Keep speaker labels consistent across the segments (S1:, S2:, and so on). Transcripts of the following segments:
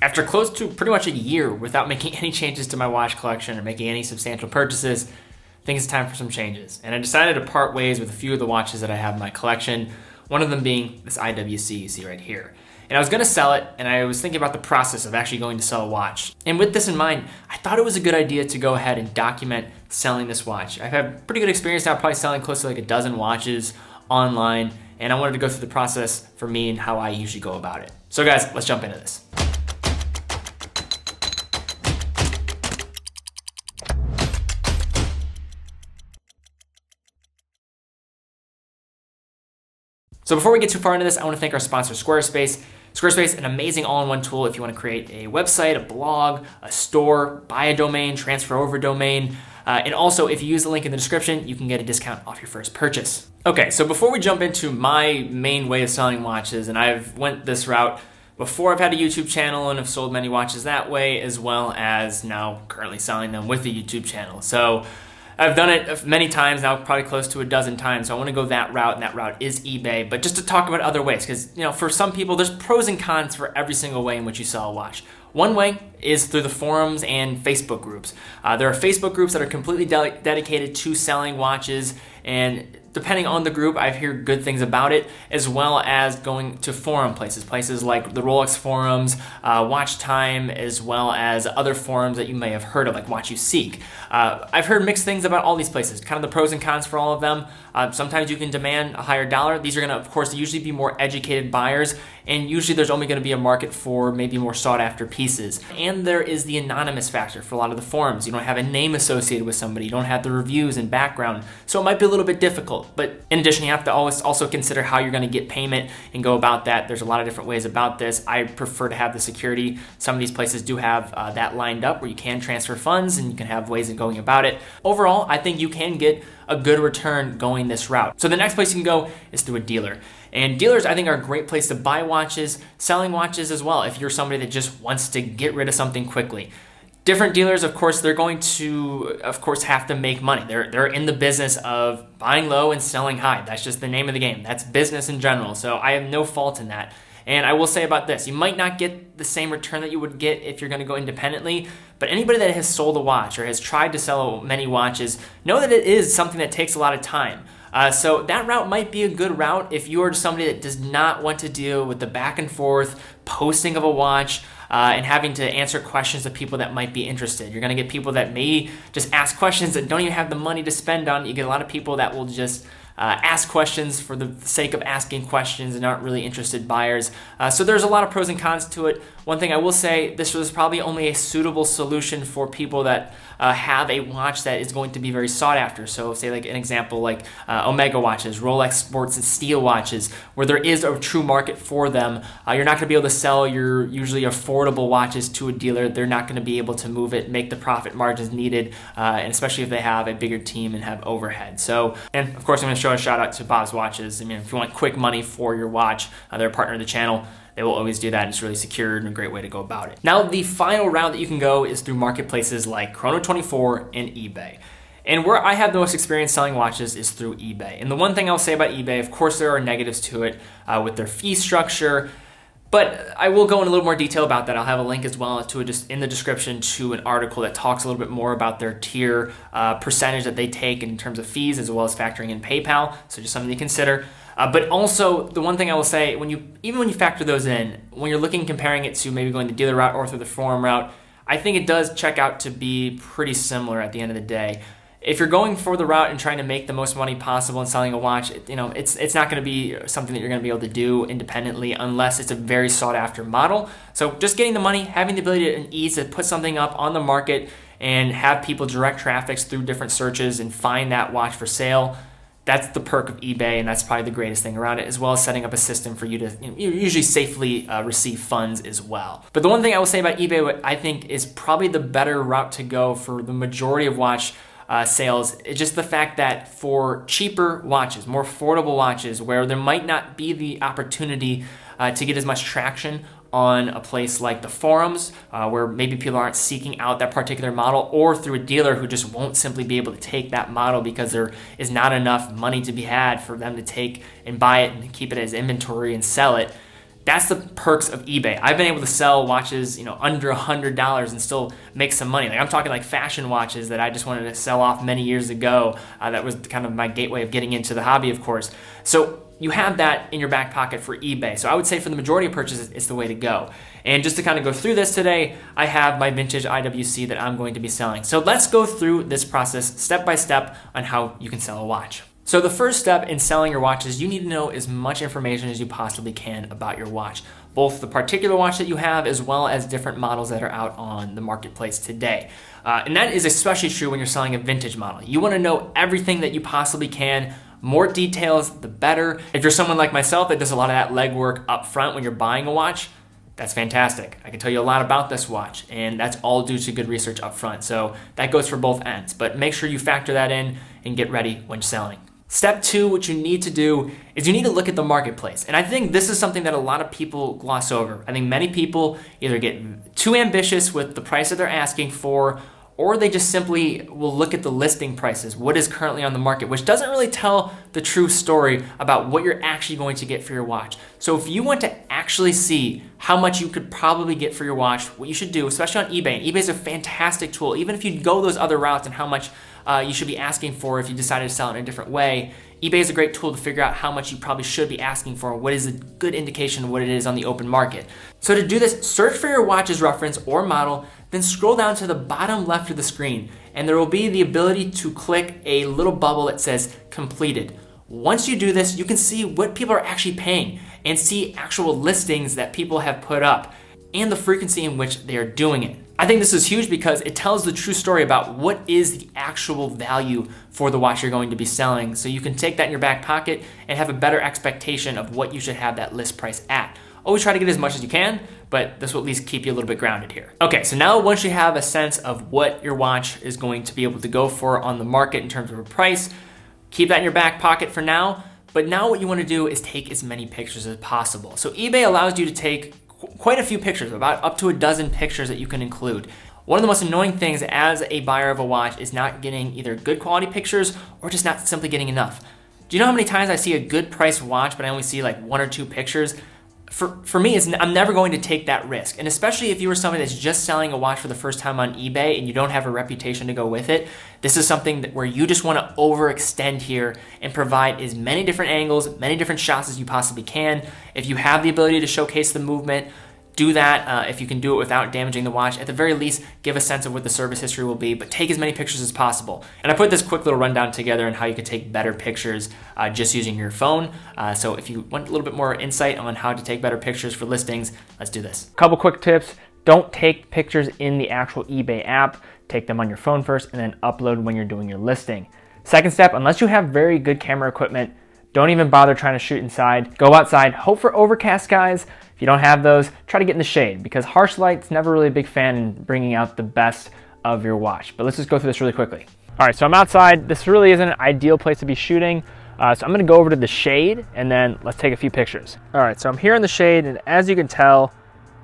S1: After close to pretty much a year without making any changes to my watch collection or making any substantial purchases, I think it's time for some changes. And I decided to part ways with a few of the watches that I have in my collection, one of them being this IWC you see right here. And I was gonna sell it, and I was thinking about the process of actually going to sell a watch. And with this in mind, I thought it was a good idea to go ahead and document selling this watch. I've had pretty good experience now, probably selling close to like a dozen watches online, and I wanted to go through the process for me and how I usually go about it. So guys, let's jump into this. So before we get too far into this, I want to thank our sponsor, Squarespace. Squarespace, an amazing all-in-one tool if you want to create a website, a blog, a store, buy a domain, transfer over a domain, and also if you use the link in the description, you can get a discount off your first purchase. Okay, so before we jump into my main way of selling watches, and I've went this route before, I've had a YouTube channel and have sold many watches that way, as well as now currently selling them with the YouTube channel. So I've done it many times now, probably close to a dozen times. So I want to go that route, and that route is eBay. But just to talk about other ways, because for some people, there's pros and cons for every single way in which you sell a watch. One way is through the forums and Facebook groups. There are Facebook groups that are completely dedicated to selling watches, and depending on the group, I've heard good things about it, as well as going to forum places like the Rolex forums, Watch Time, as well as other forums that you may have heard of, like Watch You Seek. I've heard mixed things about all these places, kind of the pros and cons for all of them. Sometimes you can demand a higher dollar. These are gonna, of course, usually be more educated buyers, and usually there's only gonna be a market for maybe more sought after pieces. And there is the anonymous factor for a lot of the forums. You don't have a name associated with somebody, you don't have the reviews and background, so it might be a little bit difficult. But in addition, you have to always also consider how you're gonna get payment and go about that. There's a lot of different ways about this. I prefer to have the security. Some of these places do have that lined up where you can transfer funds and you can have ways of going about it. Overall, I think you can get a good return going this route. So the next place you can go is through a dealer. And dealers, I think, are a great place to buy watches, selling watches as well, if you're somebody that just wants to get rid of something quickly. Different dealers, of course, they're going to, of course, have to make money. They're in the business of buying low and selling high. That's just the name of the game. That's business in general. So I have no fault in that. And I will say about this, you might not get the same return that you would get if you're going to go independently, but anybody that has sold a watch or has tried to sell many watches, know that it is something that takes a lot of time. So that route might be a good route if you are somebody that does not want to deal with the back and forth posting of a watch and having to answer questions of people that might be interested. You're gonna get people that may just ask questions that don't even have the money to spend on. You get a lot of people that will just ask questions for the sake of asking questions and aren't really interested buyers. So there's a lot of pros and cons to it. One thing I will say, this was probably only a suitable solution for people that have a watch that is going to be very sought after. So say like an example like Omega watches, Rolex Sports and Steel watches, where there is a true market for them. You're not gonna be able to sell your usually affordable watches to a dealer. They're not gonna be able to move it, make the profit margins needed, and especially if they have a bigger team and have overhead. So, and of course I'm gonna show a shout out to Bob's Watches. I mean, if you want quick money for your watch, they're a partner of the channel. They will always do that. It's really secure and a great way to go about it. Now, the final route that you can go is through marketplaces like Chrono24 and eBay. And where I have the most experience selling watches is through eBay. And the one thing I'll say about eBay, of course, there are negatives to it with their fee structure, but I will go in a little more detail about that. I'll have a link as well to just in the description to an article that talks a little bit more about their tier percentage that they take in terms of fees, as well as factoring in PayPal. So just something to consider. But also, the one thing I will say, even when you factor those in, when you're comparing it to maybe going the dealer route or through the forum route, I think it does check out to be pretty similar at the end of the day. If you're going for the route and trying to make the most money possible and selling a watch, it's not going to be something that you're going to be able to do independently unless it's a very sought after model. So just getting the money, having the ability and ease to put something up on the market and have people direct traffic through different searches and find that watch for sale, that's the perk of eBay, and that's probably the greatest thing around it, as well as setting up a system for you to usually safely receive funds as well. But the one thing I will say about eBay, what I think is probably the better route to go for the majority of watch sales, is just the fact that for cheaper watches, more affordable watches, where there might not be the opportunity to get as much traction on a place like the forums, where maybe people aren't seeking out that particular model, or through a dealer who just won't simply be able to take that model because there is not enough money to be had for them to take and buy it and keep it as inventory and sell it. That's the perks of eBay. I've been able to sell watches, under $100 and still make some money. Like I'm talking like fashion watches that I just wanted to sell off many years ago. That was kind of my gateway of getting into the hobby, of course. So you have that in your back pocket for eBay. So I would say for the majority of purchases, it's the way to go. And just to kind of go through this today, I have my vintage IWC that I'm going to be selling. So let's go through this process step by step on how you can sell a watch. So the first step in selling your watch is you need to know as much information as you possibly can about your watch, both the particular watch that you have as well as different models that are out on the marketplace today. And that is especially true when you're selling a vintage model. You want to know everything that you possibly can. More details, the better. If you're someone like myself that does a lot of that legwork up front when you're buying a watch, that's fantastic. I can tell you a lot about this watch, and that's all due to good research up front. So that goes for both ends, but make sure you factor that in and get ready when selling. Step 2, what you need to do is you need to look at the marketplace. And I think this is something that a lot of people gloss over. I think many people either get too ambitious with the price that they're asking for, or they just simply will look at the listing prices, what is currently on the market, which doesn't really tell the true story about what you're actually going to get for your watch. So if you want to actually see how much you could probably get for your watch, what you should do, especially on eBay, and eBay is a fantastic tool, even if you go those other routes and how much you should be asking for if you decided to sell it in a different way, eBay is a great tool to figure out how much you probably should be asking for, what is a good indication of what it is on the open market. So to do this, search for your watch's reference or model, then scroll down to the bottom left of the screen, and there will be the ability to click a little bubble that says completed. Once you do this, you can see what people are actually paying and see actual listings that people have put up and the frequency in which they are doing it. I think this is huge because it tells the true story about what is the actual value for the watch you're going to be selling. So you can take that in your back pocket and have a better expectation of what you should have that list price at. Always try to get as much as you can, but this will at least keep you a little bit grounded here. Okay, so now once you have a sense of what your watch is going to be able to go for on the market in terms of a price, keep that in your back pocket for now. But now what you want to do is take as many pictures as possible. So eBay allows you to take quite a few pictures, about up to a dozen pictures that you can include. One of the most annoying things as a buyer of a watch is not getting either good quality pictures or just not simply getting enough. Do you know how many times I see a good price watch but I only see like 1 or 2 pictures? For me, I'm never going to take that risk. And especially if you were somebody that's just selling a watch for the first time on eBay and you don't have a reputation to go with it, this is something where you just want to overextend here and provide as many different angles, many different shots as you possibly can. If you have the ability to showcase the movement, do that. If you can do it without damaging the watch, at the very least, give a sense of what the service history will be, but take as many pictures as possible. And I put this quick little rundown together on how you can take better pictures just using your phone. So if you want a little bit more insight on how to take better pictures for listings, let's do this. Couple quick tips. Don't take pictures in the actual eBay app. Take them on your phone first and then upload when you're doing your listing. Second step, unless you have very good camera equipment, don't even bother trying to shoot inside. Go outside, hope for overcast skies. If you don't have those, try to get in the shade because harsh light's never really a big fan in bringing out the best of your watch. But let's just go through this really quickly. All right, so I'm outside. This really isn't an ideal place to be shooting. So I'm gonna go over to the shade and then let's take a few pictures. All right, so I'm here in the shade and as you can tell,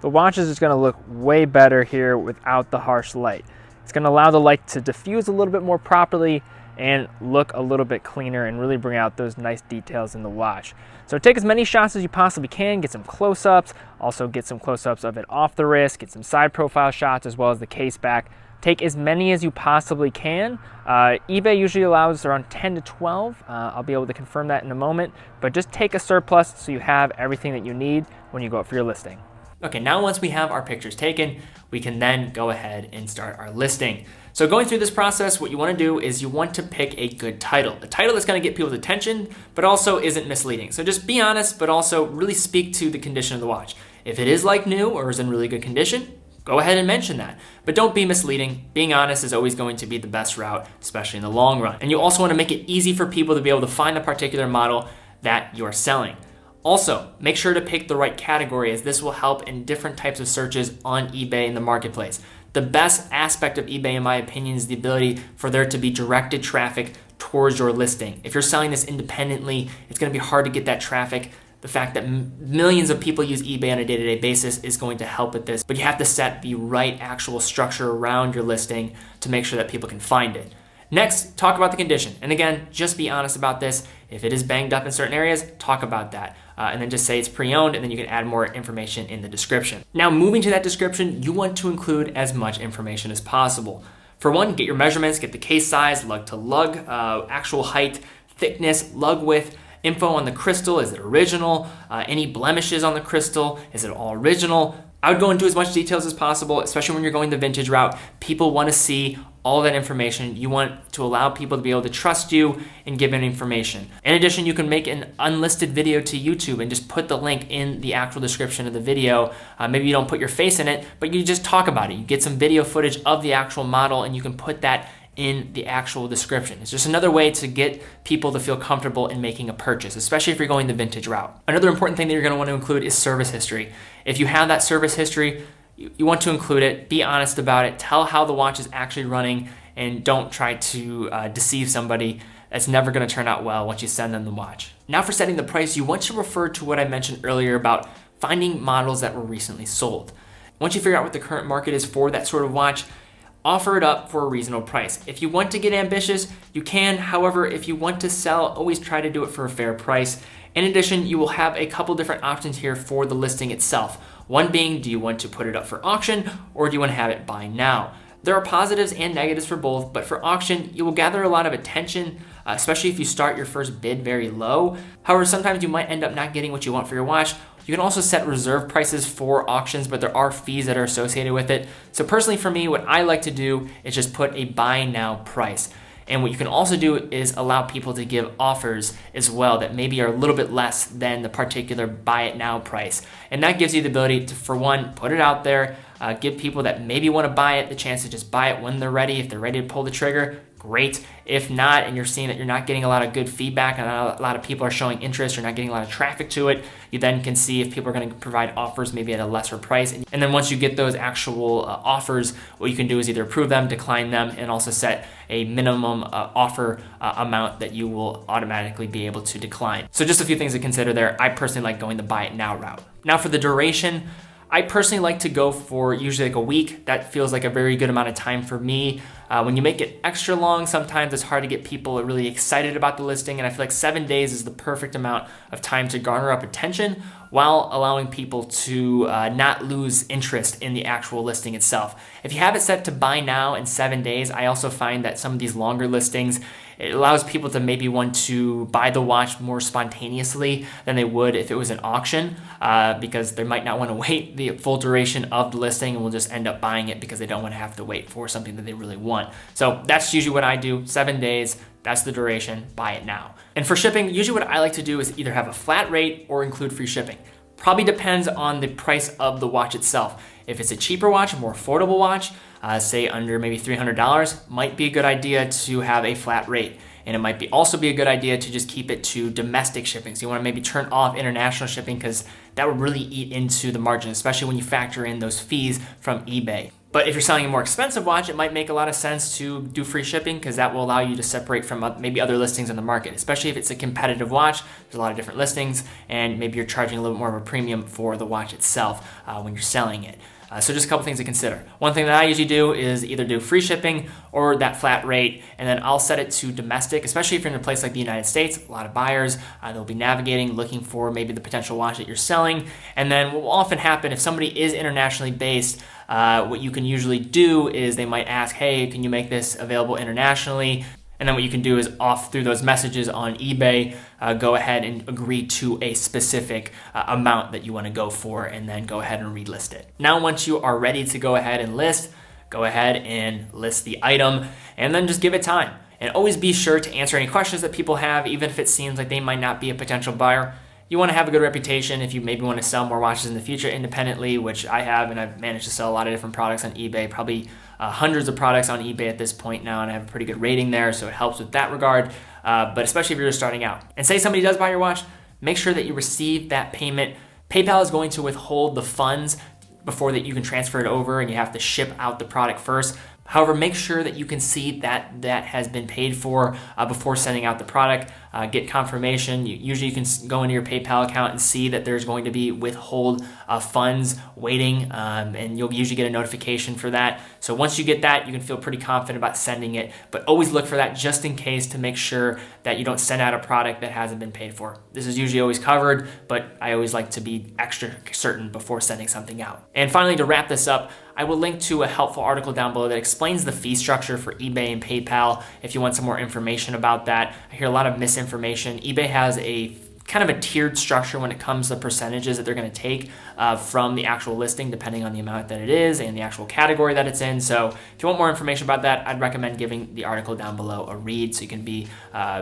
S1: the watch is just gonna look way better here without the harsh light. It's gonna allow the light to diffuse a little bit more properly and look a little bit cleaner and really bring out those nice details in the watch. So take as many shots as you possibly can, get some close-ups, also get some close-ups of it off the wrist, get some side profile shots as well as the case back. Take as many as you possibly can. eBay usually allows around 10 to 12. I'll be able to confirm that in a moment, but just take a surplus so you have everything that you need when you go up for your listing. Okay, now once we have our pictures taken, we can then go ahead and start our listing. So going through this process, what you want to do is you want to pick a good title. A title that's going to get people's attention, but also isn't misleading. So just be honest, but also really speak to the condition of the watch. If it is like new or is in really good condition, go ahead and mention that. But don't be misleading. Being honest is always going to be the best route, especially in the long run. And you also want to make it easy for people to be able to find a particular model that you're selling. Also, make sure to pick the right category as this will help in different types of searches on eBay in the marketplace. The best aspect of eBay, in my opinion, is the ability for there to be directed traffic towards your listing. If you're selling this independently, it's going to be hard to get that traffic. The fact that millions of people use eBay on a day-to-day basis is going to help with this, but you have to set the right actual structure around your listing to make sure that people can find it. Next, talk about the condition. And again, just be honest about this. If it is banged up in certain areas, talk about that. and then just say it's pre-owned, and then you can add more information in the description. Now, moving to that description, you want to include as much information as possible. For one, get your measurements, get the case size, lug to lug, actual height, thickness, lug width, info on the crystal, is it original, any blemishes on the crystal, is it all original? I would go into as much details as possible, especially when you're going the vintage route. People want to see all that information. You want to allow people to be able to trust you in giving information. In addition, you can make an unlisted video to YouTube and just put the link in the actual description of the video. Maybe you don't put your face in it, but you just talk about it. You get some video footage of the actual model and you can put that in the actual description. It's just another way to get people to feel comfortable in making a purchase, especially if you're going the vintage route. Another important thing that you're going to want to include is service history. If you have that service history, you want to include it, be honest about it, tell how the watch is actually running, and don't try to deceive somebody. That's never going to turn out well once you send them the watch. Now for setting the price, you want to refer to what I mentioned earlier about finding models that were recently sold. Once you figure out what the current market is for that sort of watch, offer it up for a reasonable price. If you want to get ambitious, you can. However, if you want to sell, always try to do it for a fair price. In addition, you will have a couple different options here for the listing itself. One being, do you want to put it up for auction or do you want to have it buy now? There are positives and negatives for both, but for auction, you will gather a lot of attention, especially if you start your first bid very low. However, sometimes you might end up not getting what you want for your watch. You can also set reserve prices for auctions, but there are fees that are associated with it. So personally for me, what I like to do is just put a buy now price. And what you can also do is allow people to give offers as well that maybe are a little bit less than the particular buy it now price. And that gives you the ability to, for one, put it out there, give people that maybe want to buy it the chance to just buy it when they're ready. If they're ready to pull the trigger, great. If not, and you're seeing that you're not getting a lot of good feedback and a lot of people are showing interest, you're not getting a lot of traffic to it, you then can see if people are going to provide offers maybe at a lesser price. And then once you get those actual offers, what you can do is either approve them, decline them, and also set a minimum offer amount that you will automatically be able to decline. So just a few things to consider there. I personally like going the buy it now route. Now for the duration, I personally like to go for usually like a week. That feels like a very good amount of time for me. When you make it extra long, sometimes it's hard to get people really excited about the listing, and I feel like 7 days is the perfect amount of time to garner up attention while allowing people to not lose interest in the actual listing itself. If you have it set to buy now in 7 days, I also find that some of these longer listings, it allows people to maybe want to buy the watch more spontaneously than they would if it was an auction, because they might not want to wait the full duration of the listing and will just end up buying it because they don't want to have to wait for something that they really want. So that's usually what I do, 7 days, that's the duration, buy it now. And for shipping, usually what I like to do is either have a flat rate or include free shipping. Probably depends on the price of the watch itself. If it's a cheaper watch, a more affordable watch, say under maybe $300, might be a good idea to have a flat rate. And it might also be a good idea to just keep it to domestic shipping. So you want to maybe turn off international shipping because that would really eat into the margin, especially when you factor in those fees from eBay. But if you're selling a more expensive watch, it might make a lot of sense to do free shipping because that will allow you to separate from maybe other listings in the market, especially if it's a competitive watch. There's a lot of different listings and maybe you're charging a little bit more of a premium for the watch itself when you're selling it. So just a couple things to consider. One thing that I usually do is either do free shipping or that flat rate, and then I'll set it to domestic, especially if you're in a place like the United States. A lot of buyers, they'll be navigating, looking for maybe the potential watch that you're selling. And then what will often happen if somebody is internationally based, what you can usually do is they might ask, hey, can you make this available internationally? And then what you can do is off through those messages on eBay, go ahead and agree to a specific amount that you want to go for and then go ahead and relist it. Now, once you are ready to go ahead and list, go ahead and list the item and then just give it time. And always be sure to answer any questions that people have, even if it seems like they might not be a potential buyer. You want to have a good reputation if you maybe want to sell more watches in the future independently, which I have, and I've managed to sell a lot of different products on eBay, probably hundreds of products on eBay at this point now, and I have a pretty good rating there, so it helps with that regard, but especially if you're just starting out. And say somebody does buy your watch, make sure that you receive that payment. PayPal is going to withhold the funds before that you can transfer it over, and you have to ship out the product first. However, make sure that you can see that that has been paid for before sending out the product. get confirmation. Usually you can go into your PayPal account and see that there's going to be withhold funds waiting, and you'll usually get a notification for that. So once you get that, you can feel pretty confident about sending it, but always look for that just in case to make sure that you don't send out a product that hasn't been paid for. This is usually always covered, but I always like to be extra certain before sending something out. And finally, to wrap this up, I will link to a helpful article down below that explains the fee structure for eBay and PayPal if you want some more information about that. I hear a lot of misinformation. eBay has a kind of a tiered structure when it comes to percentages that they're going to take from the actual listing, depending on the amount that it is and the actual category that it's in. So if you want more information about that, I'd recommend giving the article down below a read so you can be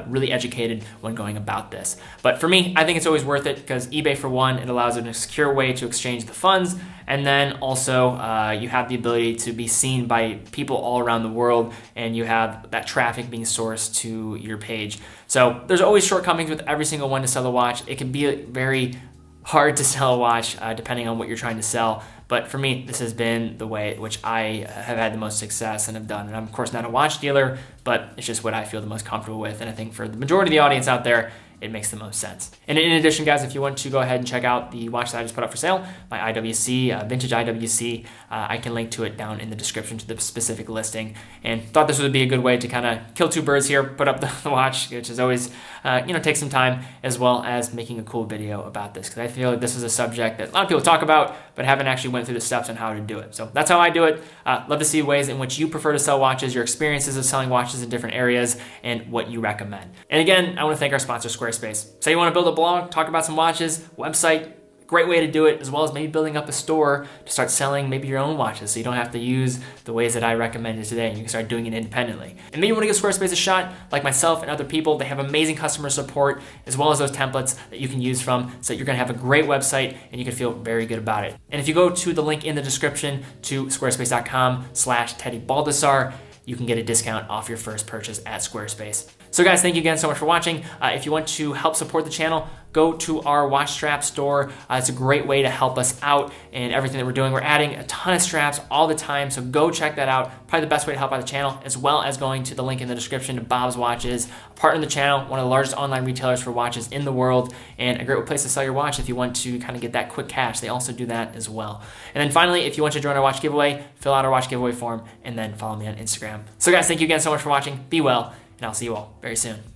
S1: really educated when going about this. But for me, I think it's always worth it because eBay, for one, it allows a secure way to exchange the funds. And then also you have the ability to be seen by people all around the world, and you have that traffic being sourced to your page. So there's always shortcomings with every single one to sell a watch. It can be very hard to sell a watch depending on what you're trying to sell. But for me, this has been the way which I have had the most success and have done. And I'm, of course, not a watch dealer, but it's just what I feel the most comfortable with. And I think for the majority of the audience out there, it makes the most sense. And in addition, guys, if you want to go ahead and check out the watch that I just put up for sale, my IWC, vintage IWC, I can link to it down in the description to the specific listing. And thought this would be a good way to kind of kill two birds here, put up the watch, which is always, take some time, as well as making a cool video about this. Because I feel like this is a subject that a lot of people talk about, but haven't actually went through the steps on how to do it. So that's how I do it. Love to see ways in which you prefer to sell watches, your experiences of selling watches in different areas, and what you recommend. And again, I want to thank our sponsor, Squarespace. Say you want to build a blog, talk about some watches, website, great way to do it, as well as maybe building up a store to start selling maybe your own watches so you don't have to use the ways that I recommended today, and you can start doing it independently. And maybe you want to give Squarespace a shot, like myself and other people. They have amazing customer support, as well as those templates that you can use from, so you're going to have a great website and you can feel very good about it. And if you go to the link in the description to squarespace.com/TeddyBaldassarre, you can get a discount off your first purchase at Squarespace. So guys, thank you again so much for watching. If you want to help support the channel, go to our watch strap store. It's a great way to help us out in everything that we're doing. We're adding a ton of straps all the time, so go check that out. Probably the best way to help out the channel, as well as going to the link in the description to Bob's Watches, a partner in the channel, one of the largest online retailers for watches in the world, and a great place to sell your watch if you want to kind of get that quick cash. They also do that as well. And then finally, if you want to join our watch giveaway, fill out our watch giveaway form, and then follow me on Instagram. So guys, thank you again so much for watching. Be well, and I'll see you all very soon.